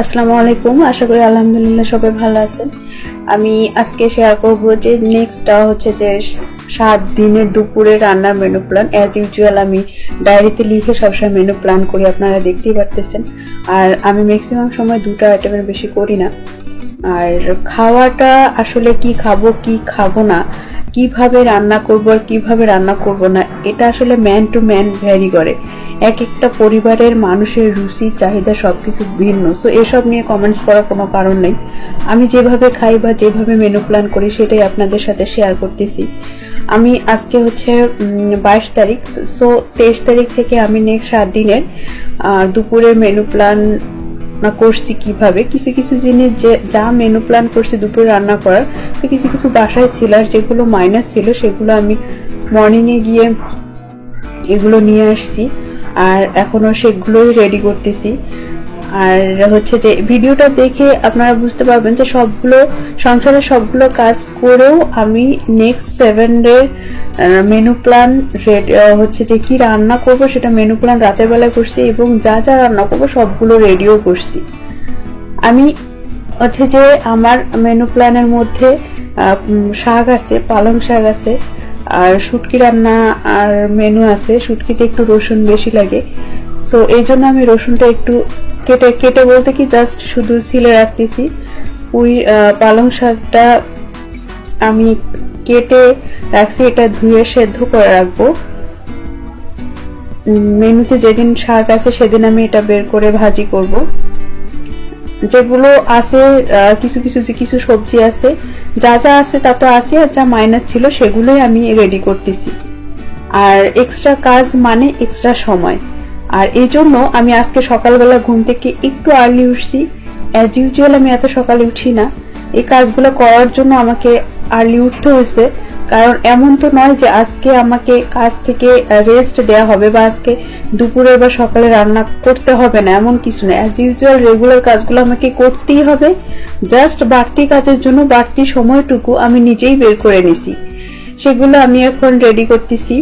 আসসালামু আলাইকুম। আশা করি আলহামদুলিল্লাহ সবাই ভালো আছেন। আমি আজকে শেয়ার করব যে নেক্সটটা হচ্ছে যে 7 দিনের দুপুরে রান্নার মেনু প্ল্যান। অ্যাজ ইউজুয়াল আমি ডায়েরিতে লিখে সবসময় মেনু প্ল্যান করি, আপনারা দেখতেই পারতেছেন। আর আমি ম্যাক্সিমাম সময় 2টা আইটেমের বেশি করি না। আর খাওয়াটা আসলে কি খাবো কি খাবো না, কিভাবে রান্না করব আর কিভাবে রান্না করব না, এটা আসলে ম্যান টু ম্যান ভ্যারি করে। এক একটা পরিবারের মানুষের রুচি চাহিদা সবকিছু ভিন্ন। সো এসব নিয়ে কমেন্টস করার কোনো কারণ নেই। আমি যেভাবে খাই বা যেভাবে মেনু প্ল্যান করি সেটাই আপনাদের সাথে শেয়ার করতেছি। আমি আজকে হচ্ছে 22 তারিখ। সো 23 তারিখ থেকে আমি নেক্সট 7 দিনের দুপুরের মেনু প্ল্যান করছি। কিভাবে কিছু কিছু জিনিস যা মেনু প্ল্যান করছি দুপুরে রান্না করার, তো কিছু কিছু বাসায় ছিল আর যেগুলো মাইনাস ছিল সেগুলো আমি মর্নিং এ গিয়ে এগুলো নিয়ে আসছি আর এখনো সেগুলোই রেডি করতেছি। আর হচ্ছে যে ভিডিওটা দেখে আপনারা বুঝতে পারবেন যে সবগুলো সংসারের সবগুলো কাজ করেও আমি নেক্সট 7 ডে মেনু প্ল্যান হচ্ছে যে কি রান্না করব সেটা মেনু প্ল্যান রাতের বেলা করছি এবং যা যা রান্না করব সবগুলো রেডিও করছি। আমি হচ্ছে যে আমার মেনু প্ল্যানের মধ্যে শাক আছে, পালং শাক আছে, আর শুটকি রান্না আর মেনু আছে। শুটকিতে একটু রসুন বেশি লাগে, সো এই জন্য আমি রসুনটা একটু কেটে কেটে বলতে কি জাস্ট শুধু সিলে রাখতেছি। পালং শাকটা আমি কেটে রাখছি, এটা ধুয়ে সেদ্ধ করে রাখবো। মেনুতে যেদিন শাক আছে সেদিন আমি এটা বের করে ভাজি করব। যেগুলো আছে কিছু কিছু যে কিছু সবজি আছে, যা যা আছে তা তো আছে, আর যা মাইনাস ছিল সেগুলোই আমি রেডি করতেছি। আর এক্সট্রা কাজ মানে এক্সট্রা সময়। আর এই জন্য আমি আজকে সকালবেলা ঘুম থেকে একটু আর্লি উঠছি। অ্যাজ ইউজুয়াল আমি এত সকালে উঠি না, এই কাজগুলো করার জন্য আমাকে আর্লি উঠতে হয়েছে। কারণ এমন তো নয় যে আজকে আমাকে কাজ থেকে রেস্ট দেওয়া হবে বা আজকে দুপুরে বা সকালে রান্না করতে হবে না, এমন কিছু না। অ্যাজ ইউজুয়াল রেগুলার কাজগুলো আমাকে করতেই হবে। জাস্ট বাড়তি কাজের জন্য বাড়তি সময়টুকু আমি নিজেই বের করে নিছি, সেগুলো আমি এখন রেডি করতেছি।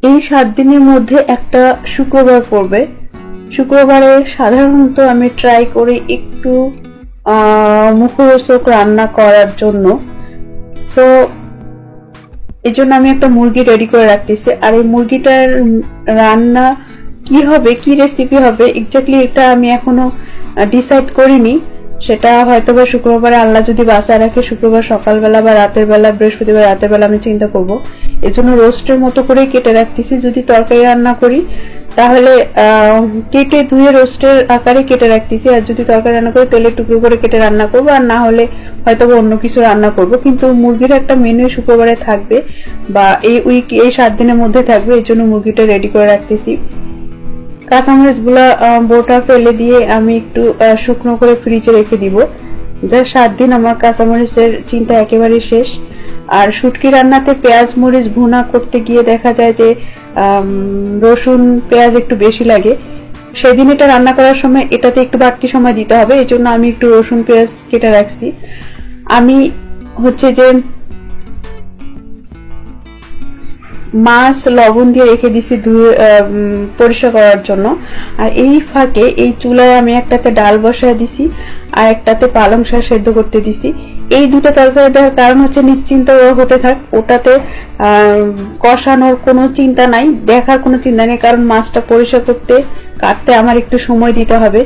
এই 7 দিনের মধ্যে একটা শুক্রবার পড়বে। শুক্রবারে সাধারণত আমি ট্রাই করি একটু মুখরোচক রান্না করার জন্য। সো এই জন্য আমি একটা মুরগি রেডি করে রাখতেছি। আর এই মুরগিটার রান্না কি হবে, কি রেসিপি হবে এক্স্যাক্টলি এটা আমি এখনো ডিসাইড করিনি। সেটা হয়তো বা শুক্রবারে আল্লাহ যদি বাঁচায় রাখে শুক্রবার সকালবেলা বা রাতের বেলা, বৃহস্পতিবার রাতের বেলা আমি চিন্তা করব। এর জন্য রোস্টের মতো করে কেটে রাখতেছি। যদি তরকারি রান্না করি তাহলে কেটে ধুয়ে রোস্টের আকারে কেটে রাখতেছি, আর যদি তরকারি রান্না করি তেলের টুকরো করে কেটে রান্না করবো, আর না হলে হয়তো অন্য কিছু রান্না করব। কিন্তু মুরগির একটা মেনু শুক্রবারে থাকবে বা এই 7 দিনের মধ্যে থাকবে, এর জন্য মুরগিটা রেডি করে রাখতেছি। কাঁচামরিচ গুলা বোটা ফেলে দিয়ে আমি একটু শুকনো করে ফ্রিজে রেখে দিব। যা 7 দিন আমার কাঁচামরিচের চিন্তা একেবারে শেষ। আর শুটকি রান্নাতে পেঁয়াজ মরিচ ভুনা করতে গিয়ে দেখা যায় যে রসুন পেঁয়াজ একটু বেশি লাগে। সেদিন এটা রান্না করার সময় এটাতে একটু বাড়তি সময় দিতে হবে, এই জন্য আমি একটু রসুন পেঁয়াজ কেটে রাখছি। আমি হচ্ছে যে মাছ লবণ দিয়ে রেখে দিছি ধুয়ে পরিষ্কার করার জন্য। আর এই ফাঁকে এই চুলায় আমি একটাতে ডাল বসায় দিছি আর একটাতে পালং শাক সেদ্ধ করতে দিছি। এই দুটো তরকারি দেওয়ার কারণ হচ্ছে নিশ্চিন্ত হতে থাক, ওটাতে কষানোর কোনো চিন্তা নাই, দেখার কোনো চিন্তা নেই, কারণ মাছটা পরিষ্কার করতে কাটতে আমার একটু সময় দিতে হবে।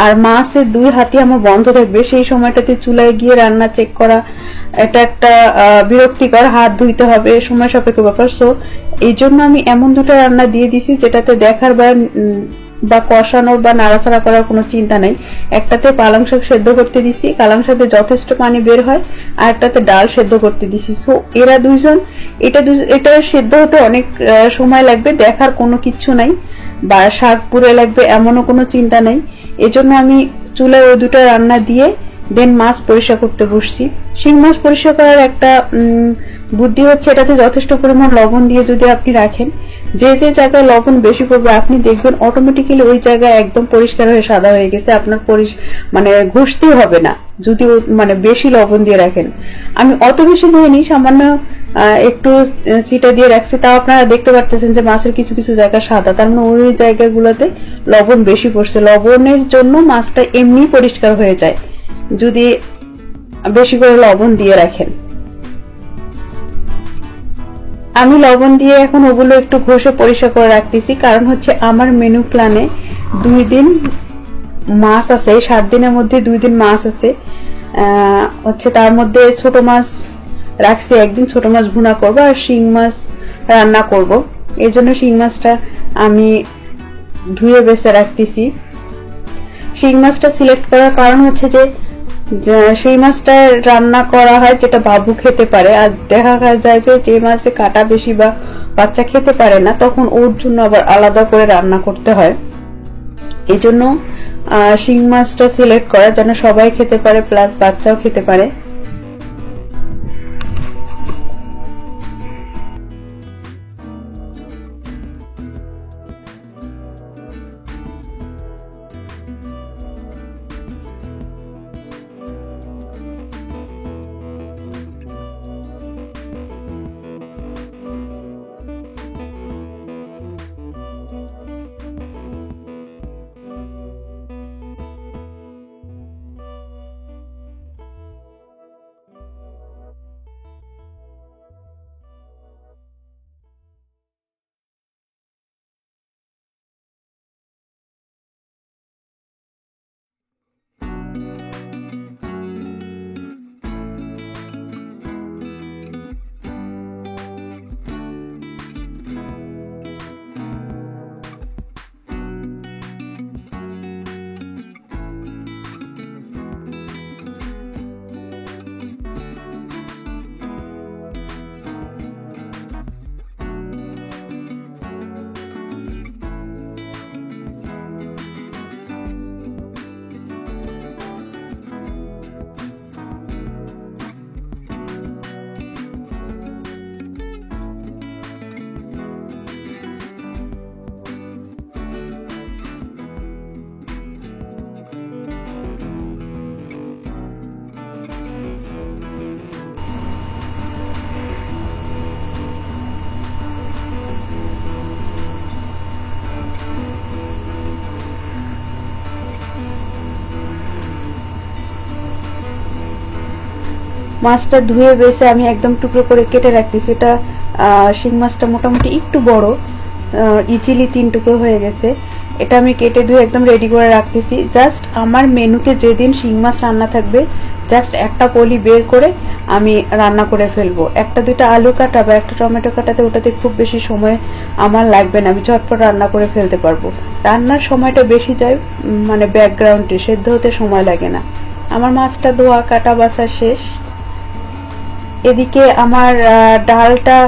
আর মাছের 2 হাতই আমার বন্ধ থাকবে, সেই সময়টাতে চুলায় গিয়ে রান্না চেক করা এটা একটা বিরক্তিকর, হাত ধুইতে হবে, সময় সাপেক্ষ ব্যাপার। সো এই জন্য আমি এমন দুটো রান্না দিয়ে দিছি যেটাতে দেখার বা কষানোর বা নাড়াচাড়া করার কোনো চিন্তা নাই। একটাতে পালং শাক সেদ্ধ করতে দিছি, পালং শাকে যথেষ্ট পানি বের হয়, আর একটাতে ডাল সেদ্ধ করতে দিছি। সো এরা দুইজন এটা সেদ্ধ হতে অনেক সময় লাগবে, দেখার কোনো কিচ্ছু নাই, বা শাক পুড়ে লাগবে এমনও কোনো চিন্তা নাই। এজন্য আমি চুলায় ওই দুটো রান্না দিয়ে দেন মাছ পরিষ্কার করতে বসছি। শিং মাছ পরিষ্কার করার একটা বুদ্ধি হচ্ছে এটাতে যথেষ্ট পরিমাণ লবণ দিয়ে যদি আপনি রাখেন, যে যে জায়গায় লবণ বেশি পড়বে আপনি দেখবেন অটোমেটিক্যালি ওই জায়গায় একদম পরিষ্কার হয়ে সাদা হয়ে গেছে, আপনার মানে ঘষতেই হবে না যদি মানে বেশি লবণ দিয়ে রাখেন। আমি অত বেশি দিইনি, সামান্য একটু চিটা দিয়ে রাখছি, তাও আপনারা দেখতে পারতেছেন যে মাছের কিছু কিছু জায়গা সাদা, তার মানে ওই জায়গাগুলোতে লবণ বেশি পড়ছে। লবণের জন্য মাছটা এমনি পরিষ্কার হয়ে যায় যদি বেশি করে লবণ দিয়ে রাখেন। আমি লবণ দিয়ে এখন ওগুলো একটু ঘষে পরিষ্কার করে রাখতেছি, কারণ হচ্ছে আমার মেনু প্ল্যানে 2 দিন মাছ আছে, 7 দিনের মধ্যে 2 দিন মাছ আছে। হচ্ছে তার মধ্যে ছোট মাছ রাখছি, একদিন ছোট মাছ ভুনা করবো আর শিং মাছ রান্না করব। এই জন্য শিং মাছটা আমি ধুয়ে বেছে রাখতেছি। শিং মাছটা সিলেক্ট করার কারণ হচ্ছে যে সেই মাছটা রান্না করা হয় যেটা বাবু খেতে পারে, আর দেখা যায় যে মাছে কাটা বেশি বা বাচ্চা খেতে পারে না, তখন ওর জন্য আবার আলাদা করে রান্না করতে হয়। এই জন্য শিং মাছটা সিলেক্ট করা যেন সবাই খেতে পারে প্লাস বাচ্চাও খেতে পারে। মাছটা ধুয়ে বেছে আমি একদম টুকরো করে কেটে রাখতেছি। এটা শিং মাছটা মোটামুটি একটু বড়, ইজিলি 3 টুকরো হয়ে গেছে। এটা আমি কেটে ধুয়ে একদম রেডি করে রাখতেছি। জাস্ট আমার মেনুতে যেদিন শিং মাছ রান্না থাকবে জাস্ট একটা পলি বের করে আমি রান্না করে ফেলবো। 1-2টা আলু কাটা বা একটা টমেটো কাটাতে ওটাতে খুব বেশি সময় আমার লাগবে না, আমি ঝটপট রান্না করে ফেলতে পারবো। রান্নার সময়টা বেশি যায় মানে ব্যাকগ্রাউন্ডে, সেদ্ধ হতে সময় লাগে না। আমার মাছটা ধোয়া কাটা বাছা শেষ। এদিকে আমার ডালটা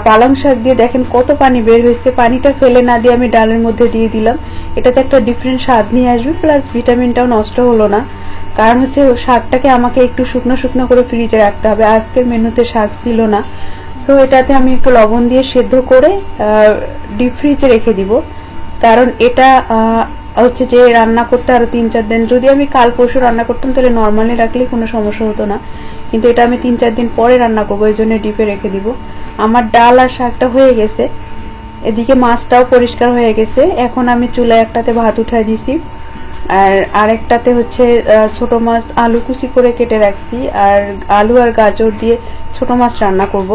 পালং শাক দিয়ে দেখেন কত পানি বের হয়েছে, পানিটা ফেলে না দিয়ে আমি ডালের মধ্যে দিয়ে দিলাম। এটাতে একটা ডিফারেন্ট স্বাদ নিয়ে আসবে, প্লাস ভিটামিনটাও নষ্ট হলো না। কারণ হচ্ছে শাকটাকে আমাকে একটু শুকনো শুকনো করে ফ্রিজে রাখতে হবে। আজকের মেনুতে শাক ছিল না, সো এটাতে আমি একটু লবণ দিয়ে সেদ্ধ করে ডিপ ফ্রিজে রেখে দিব। কারণ এটা হচ্ছে যে রান্না করতে আরো 3-4 দিন, যদি আমি কাল পরশু রান্না করতাম তাহলে নর্মালি রাখলে কোনো সমস্যা হতো না, কিন্তু এটা আমি 3-4 দিন পরে রান্না করবো, এই জন্য ডিপে রেখে দিব। আমার ডাল আর শাকটা হয়ে গেছে, এদিকে মাছটাও পরিষ্কার হয়ে গেছে। এখন আমি চুলায় একটাতে ভাত উঠাই দিছি, আর আরেকটাতে হচ্ছে ছোট মাছ আলু কুচি করে কেটে রাখছি, আর আলু আর গাজর দিয়ে ছোট মাছ রান্না করব।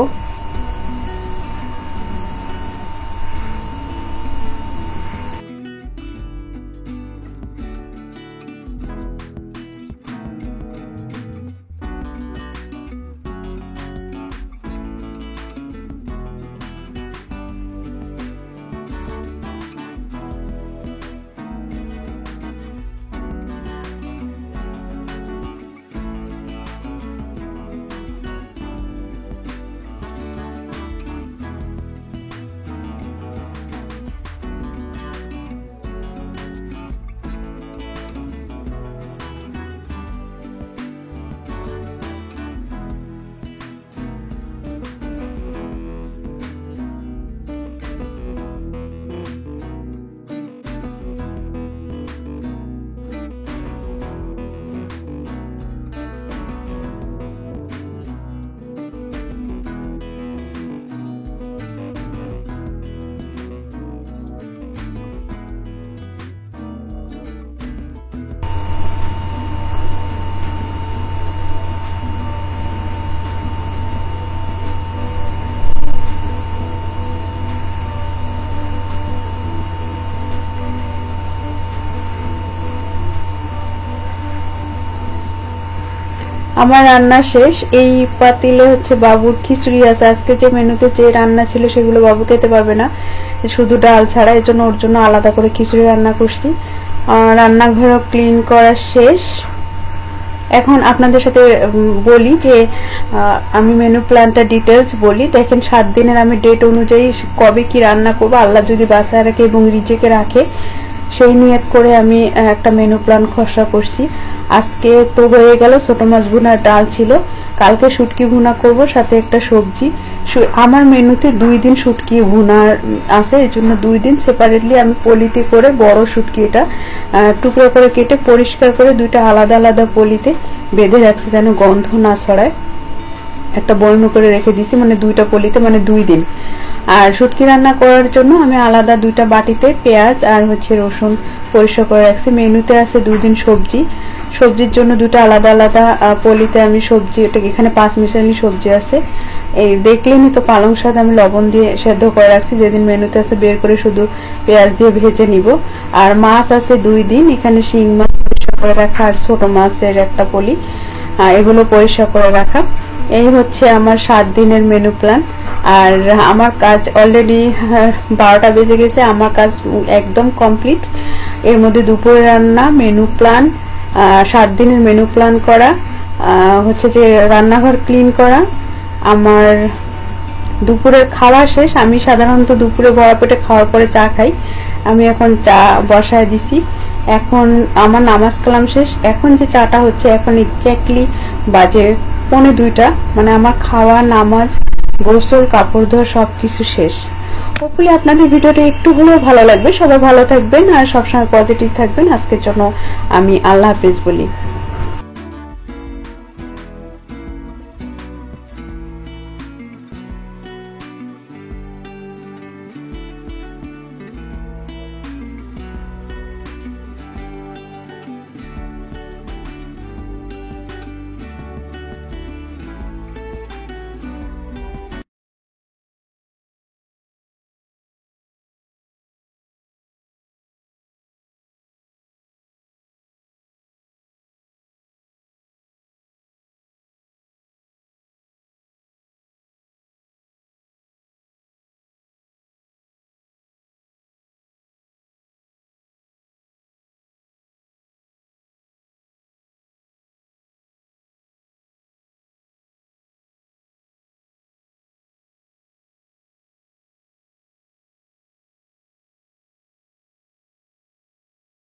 আমার রান্না শেষ। এই পাতিলে হচ্ছে বাবুর খিচুড়ি আছে। আজকে যে মেনুতে যে রান্না ছিল সেগুলো বাবু খেতে পারবে না, শুধু ডাল ছাড়া, এর জন্য ওর জন্য আলাদা করে খিচুড়ি রান্না করছি। রান্নাঘরও ক্লিন করা শেষ। এখন আপনাদের সাথে বলি যে আমি মেনু প্ল্যানটা ডিটেলস বলি। দেখেন 7 দিনের আমি ডেট অনুযায়ী কবে কি রান্না করবো, আল্লাহ যদি বাঁচায় রাখে এবং রিজেকে রাখে, সেই নিয়ত করে আমি একটা মেনু প্ল্যান খসড়া করছি। আজকে তো হয়ে গেল ছোট মাছ ভুনার ডাল ছিল, কালকে শুটকি ভুনা করব, সাথে একটা সবজি। আমার মেনুতে 2 দিন শুটকি ভুনার আছে, এই জন্য 2 দিন সেপারেটলি আমি পলিতে করে বড় শুটকি এটা টুকরো করে কেটে পরিষ্কার করে 2টা আলাদা আলাদা পলিতে বেঁধে রাখছি যেন গন্ধ না ছড়ায়। একটা বয়ম করে রেখে দিছি, মানে 2টা পলিতে, মানে 2 দিন। আর শুটকি রান্না করার জন্য আমি আলাদা 2টা বাটিতে পেঁয়াজ আর হচ্ছে রসুন পরিষ্কার করে রাখছি। মেনুতে আছে 2 দিন সবজি, সবজির জন্য 2টা আলাদা আলাদা পলিতে আমি সবজি, এখানে 5 মিশালি সবজি আছে। এই দেখলেনই তো, পালং শাক আমি লবণ দিয়ে সেদ্ধ করে রাখছি, যেদিন মেনুতে আছে বের করে শুধু পেঁয়াজ দিয়ে ভেজে নিব। আর মাছ আছে 2 দিন, এখানে শিং মাছ পরিষ্কার করে রাখা আর ছোট মাছের একটা পলি, এগুলো পরিষ্কার করে রাখা। এই হচ্ছে আমার 7 দিনের মেনু প্ল্যান। আর আমার কাজ অলরেডি 12টা বেজে গেছে, আমার কাজ একদম কমপ্লিট। এর মধ্যে দুপুরে রান্না, মেনু প্ল্যান, 7 দিনের মেনু প্ল্যান করা, হচ্ছে যে রান্নাঘর ক্লিন করা, আমার দুপুরের খাওয়া শেষ। আমি সাধারণত দুপুরে বড় পেটে খাওয়ার পরে চা খাই, আমি এখন চা বসায় দিছি। এখন আমার নামাজ কালাম শেষ, এখন যে চাটা হচ্ছে এখন এক্স্যাক্টলি বাজে 1:45, মানে আমার খাওয়া, নামাজ, গোসল, কাপড় ধোয়া সবকিছু শেষ। হোপফুলি আপনাদের ভিডিওটা একটু হলেও ভালো লাগবে। সবাই ভালো থাকবেন আর সবসময় পজিটিভ থাকবেন। আজকের জন্য আমি আল্লাহ হাফেজ বলি।